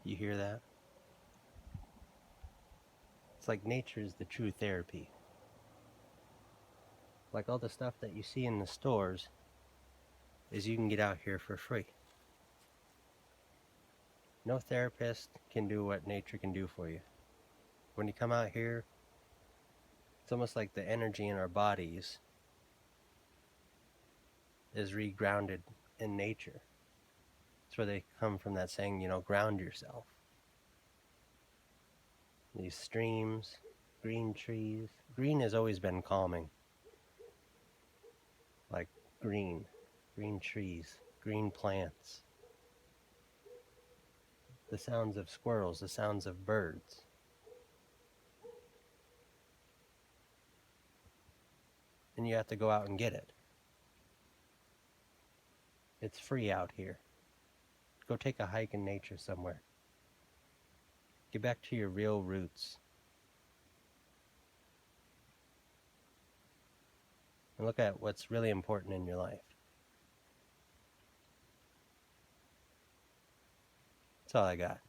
You hear that? It's like nature is the true therapy. Like all the stuff that you see in the stores is you can get out here for free. No therapist can do what nature can do for you. When you come out here, it's almost like the energy in our bodies is regrounded in nature. That's where they come from, that saying, ground yourself. These streams, green trees. Green has always been calming. Like green trees, green plants. The sounds of squirrels, the sounds of birds. And you have to go out and get it. It's free out here. Go take a hike in nature somewhere. Get back to your real roots. And look at what's really important in your life. That's all I got.